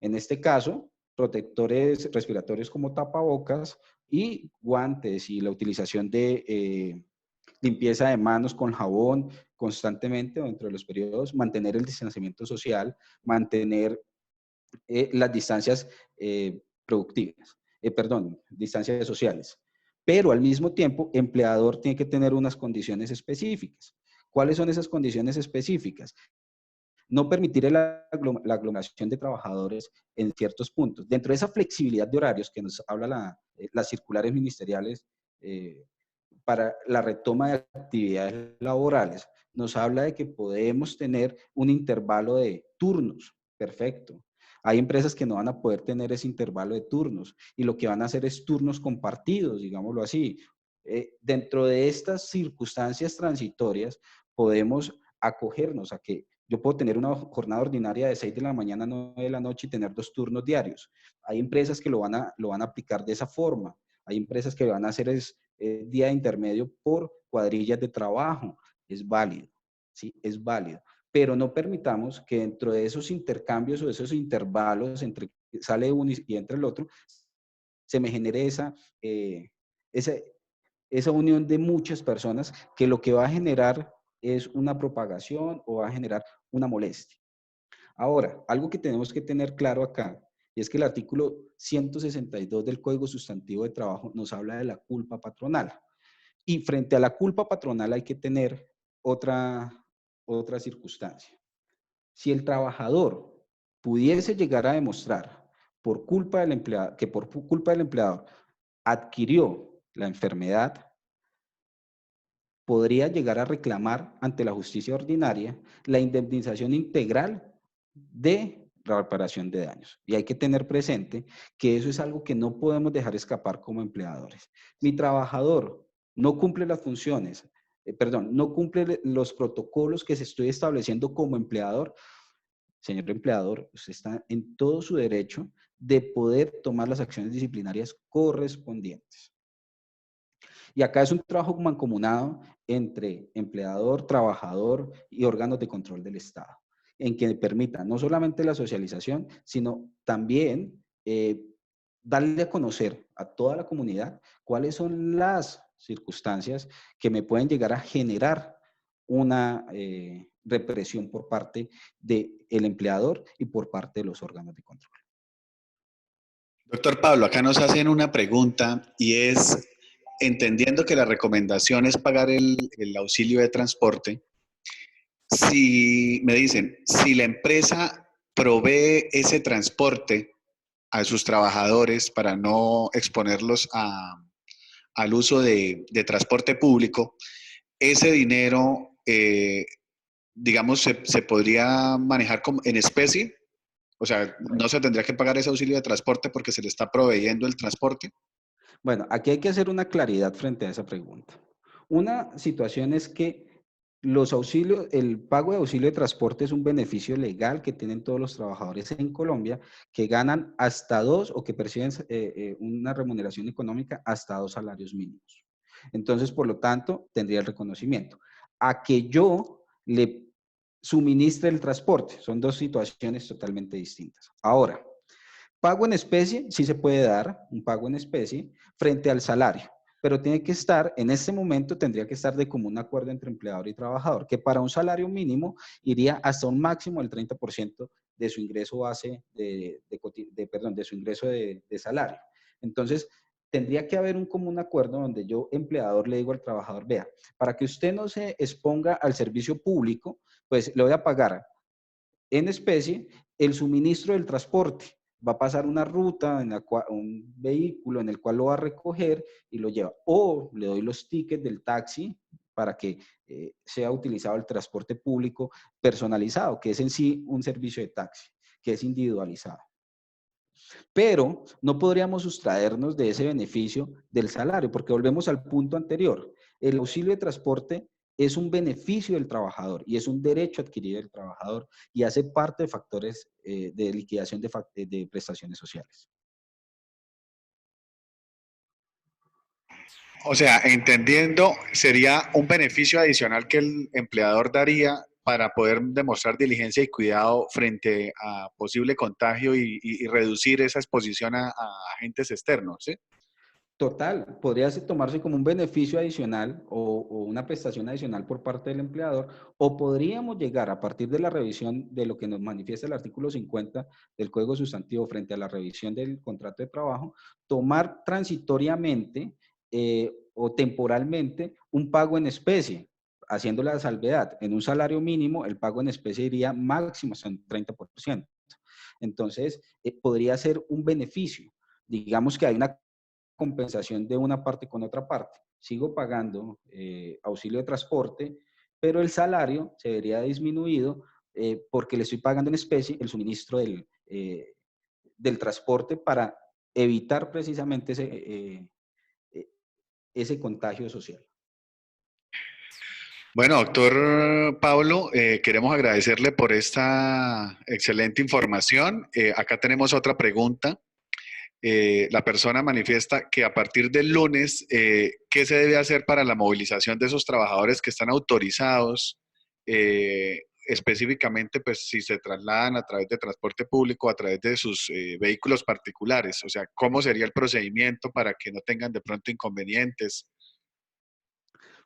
En este caso, protectores respiratorios como tapabocas y guantes y la utilización de limpieza de manos con jabón constantemente dentro de los periodos, mantener el distanciamiento social, mantener las distancias productivas, distancias sociales. Pero al mismo tiempo, empleador tiene que tener unas condiciones específicas. ¿Cuáles son esas condiciones específicas? No permitir la aglomeración de trabajadores en ciertos puntos. Dentro de esa flexibilidad de horarios que nos habla las circulares ministeriales para la retoma de actividades laborales, nos habla de que podemos tener un intervalo de turnos. Perfecto. Hay empresas que no van a poder tener ese intervalo de turnos y lo que van a hacer es turnos compartidos, digámoslo así. Dentro de estas circunstancias transitorias podemos acogernos a que yo puedo tener una jornada ordinaria de 6 de la mañana a 9 de la noche y tener 2 turnos diarios. Hay empresas que lo van a aplicar de esa forma. Hay empresas que van a hacer día de intermedio por cuadrillas de trabajo. Es válido, ¿sí? Es válido. Pero no permitamos que dentro de esos intercambios o esos intervalos entre sale uno y entra el otro, se me genere esa unión de muchas personas que lo que va a generar es una propagación o va a generar una molestia. Ahora, algo que tenemos que tener claro acá, y es que el artículo 162 del Código Sustantivo de Trabajo nos habla de la culpa patronal. Y frente a la culpa patronal hay que tener otra circunstancia. Si el trabajador pudiese llegar a demostrar que por culpa del empleador adquirió la enfermedad, podría llegar a reclamar ante la justicia ordinaria la indemnización integral de reparación de daños. Y hay que tener presente que eso es algo que no podemos dejar escapar como empleadores. Mi trabajador no cumple las funciones, perdón, no cumple los protocolos que se estoy estableciendo como empleador. Señor empleador, usted está en todo su derecho de poder tomar las acciones disciplinarias correspondientes. Y acá es un trabajo mancomunado entre empleador, trabajador y órganos de control del Estado, en que permita no solamente la socialización, sino también darle a conocer a toda la comunidad cuáles son las circunstancias que me pueden llegar a generar una represión por parte del empleador y por parte de los órganos de control. Doctor Pablo, acá nos hacen una pregunta y es, entendiendo que la recomendación es pagar el auxilio de transporte, si me dicen, si la empresa provee ese transporte a sus trabajadores para no exponerlos al uso de transporte público, ese dinero, digamos, se podría manejar como en especie. O sea, no se tendría que pagar ese auxilio de transporte porque se le está proveyendo el transporte. Bueno, aquí hay que hacer una claridad frente a esa pregunta. Una situación es que los auxilios, el pago de auxilio de transporte es un beneficio legal que tienen todos los trabajadores en Colombia que ganan hasta dos o que perciben una remuneración económica hasta 2 salarios mínimos. Entonces, por lo tanto, tendría el reconocimiento. A que yo le suministre el transporte, son dos situaciones totalmente distintas. Ahora, pago en especie, sí se puede dar un pago en especie frente al salario, pero tiene que estar, en este momento tendría que estar de común acuerdo entre empleador y trabajador, que para un salario mínimo iría hasta un máximo del 30% de su ingreso base, perdón, de su ingreso de salario. Entonces, tendría que haber un común acuerdo donde yo, empleador, le digo al trabajador, vea, para que usted no se exponga al servicio público, pues le voy a pagar en especie el suministro del transporte. Va a pasar una ruta, en la cual, un vehículo en el cual lo va a recoger y lo lleva. O le doy los tickets del taxi para que sea utilizado el transporte público personalizado, que es en sí un servicio de taxi, que es individualizado. Pero no podríamos sustraernos de ese beneficio del salario, porque volvemos al punto anterior. El auxilio de transporte es un beneficio del trabajador y es un derecho adquirido del trabajador y hace parte de factores de liquidación de prestaciones sociales. O sea, entendiendo, sería un beneficio adicional que el empleador daría para poder demostrar diligencia y cuidado frente a posible contagio y reducir esa exposición a agentes externos, ¿sí? Total, podría tomarse como un beneficio adicional o una prestación adicional por parte del empleador, o podríamos llegar a partir de la revisión de lo que nos manifiesta el artículo 50 del Código Sustantivo frente a la revisión del contrato de trabajo, tomar transitoriamente o temporalmente un pago en especie, haciendo la salvedad. En un salario mínimo, el pago en especie iría máximo hasta un 30%. Entonces, podría ser un beneficio. Digamos que hay una compensación de una parte con otra parte. Sigo pagando auxilio de transporte, pero el salario se vería disminuido porque le estoy pagando en especie el suministro del transporte para evitar precisamente ese contagio social. Bueno, doctor Pablo, queremos agradecerle por esta excelente información. Acá tenemos otra pregunta. La persona manifiesta que a partir del lunes, ¿qué se debe hacer para la movilización de esos trabajadores que están autorizados? Específicamente, pues si se trasladan a través de transporte público, a través de sus vehículos particulares. O sea, ¿cómo sería el procedimiento para que no tengan de pronto inconvenientes?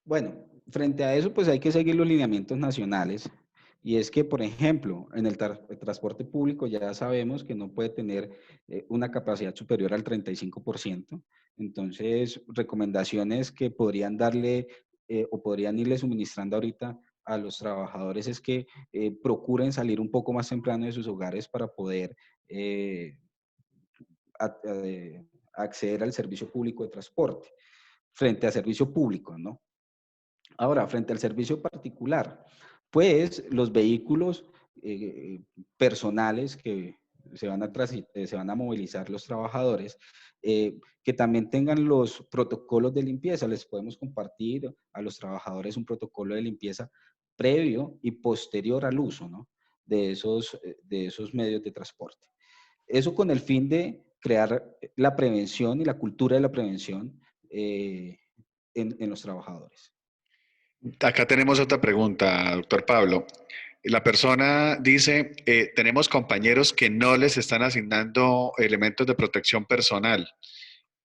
Bueno, frente a eso, pues hay que seguir los lineamientos nacionales. Y es que, por ejemplo, en el transporte público ya sabemos que no puede tener una capacidad superior al 35%. Entonces, recomendaciones que podrían darle o podrían irle suministrando ahorita a los trabajadores es que procuren salir un poco más temprano de sus hogares para poder eh, acceder al servicio público de transporte, frente a servicio público, ¿no? Ahora, frente al servicio particular, pues los vehículos personales que se van a movilizar los trabajadores, que también tengan los protocolos de limpieza. Les podemos compartir a los trabajadores un protocolo de limpieza previo y posterior al uso, ¿no?, de esos medios de transporte. Eso con el fin de crear la prevención y la cultura de la prevención en los trabajadores. Acá tenemos otra pregunta, doctor Pablo. La persona dice, tenemos compañeros que no les están asignando elementos de protección personal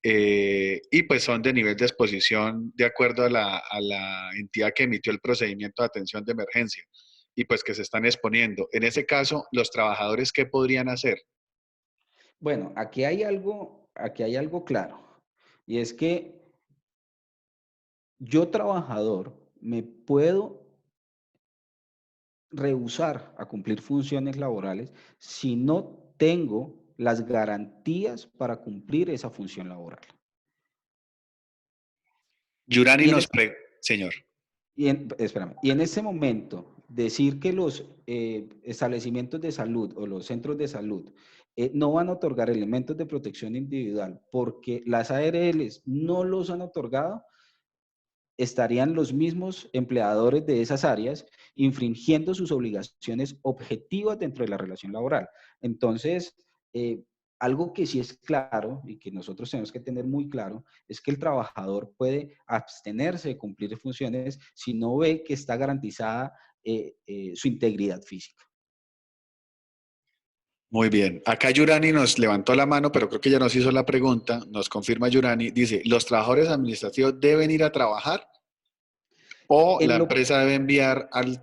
y pues son de nivel de exposición de acuerdo a la entidad que emitió el procedimiento de atención de emergencia y pues que se están exponiendo. En ese caso, ¿los trabajadores qué podrían hacer? Bueno, aquí hay algo claro, y es que yo trabajador me puedo rehusar a cumplir funciones laborales si no tengo las garantías para cumplir esa función laboral. Yurani Y en, nos es- pre... Señor. espérame, y en ese momento, decir que los establecimientos de salud o los centros de salud no van a otorgar elementos de protección individual porque las ARLs no los han otorgado, estarían los mismos empleadores de esas áreas infringiendo sus obligaciones objetivas dentro de la relación laboral. Entonces, eh, algo que sí es claro y que nosotros tenemos que tener muy claro es que el trabajador puede abstenerse de cumplir funciones si no ve que está garantizada su integridad física. Muy bien. Acá Yurani nos levantó la mano, pero creo que ya nos hizo la pregunta. Nos confirma Yurani. Dice, ¿los trabajadores administrativos deben ir a trabajar o la En lo, empresa debe enviar al,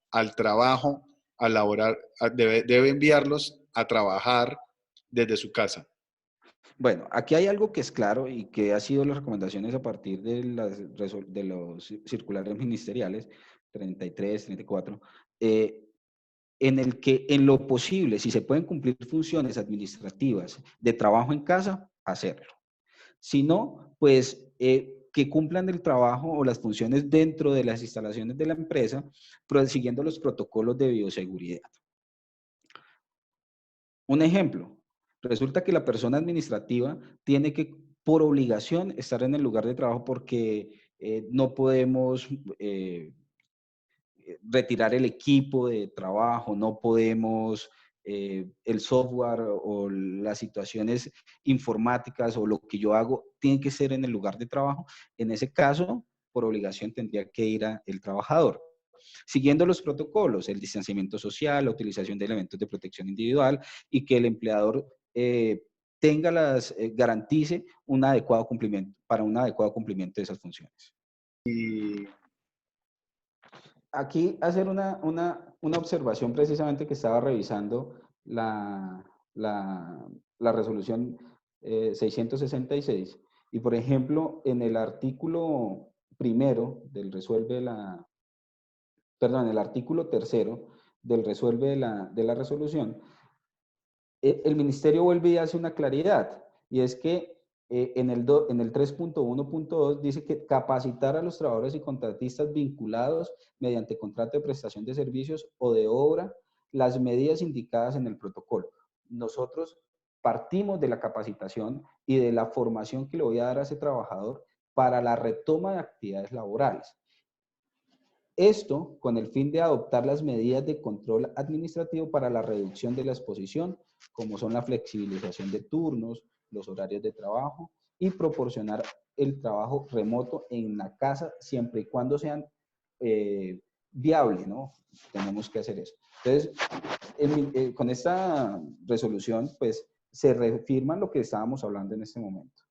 al trabajo, a laborar, debe enviarlos a trabajar desde su casa? bueno, aquí hay algo que es claro y que ha sido las recomendaciones a partir de, de los circulares ministeriales 33, 34, en el que en lo posible, si se pueden cumplir funciones administrativas de trabajo en casa, hacerlo. Si no, pues que cumplan el trabajo o las funciones dentro de las instalaciones de la empresa, pero siguiendo los protocolos de bioseguridad. Un ejemplo, resulta que la persona administrativa tiene que, por obligación, estar en el lugar de trabajo porque no podemos retirar el equipo de trabajo, no podemos, el software o las situaciones informáticas o lo que yo hago tiene que ser en el lugar de trabajo. En ese caso, por obligación tendría que ir el trabajador. Siguiendo los protocolos, el distanciamiento social, la utilización de elementos de protección individual y que el empleador garantice un adecuado cumplimiento, para un adecuado cumplimiento de esas funciones. Aquí hacer una observación precisamente que estaba revisando la resolución 666 y por ejemplo en el artículo primero del resuelve la, perdón, el artículo tercero del resuelve de la resolución, el ministerio vuelve y hace una claridad, y es que en el 3.1.2 dice que capacitar a los trabajadores y contratistas vinculados mediante contrato de prestación de servicios o de obra las medidas indicadas en el protocolo. Nosotros partimos de la capacitación y de la formación que le voy a dar a ese trabajador para la retoma de actividades laborales. Esto con el fin de adoptar las medidas de control administrativo para la reducción de la exposición, como son la flexibilización de turnos, los horarios de trabajo y proporcionar el trabajo remoto en la casa siempre y cuando sean viables, ¿no? Tenemos que hacer eso. Entonces, con esta resolución, pues, se reafirma lo que estábamos hablando en este momento.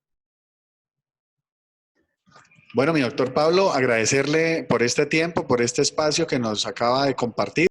Bueno, mi doctor Pablo, agradecerle por este tiempo, por este espacio que nos acaba de compartir.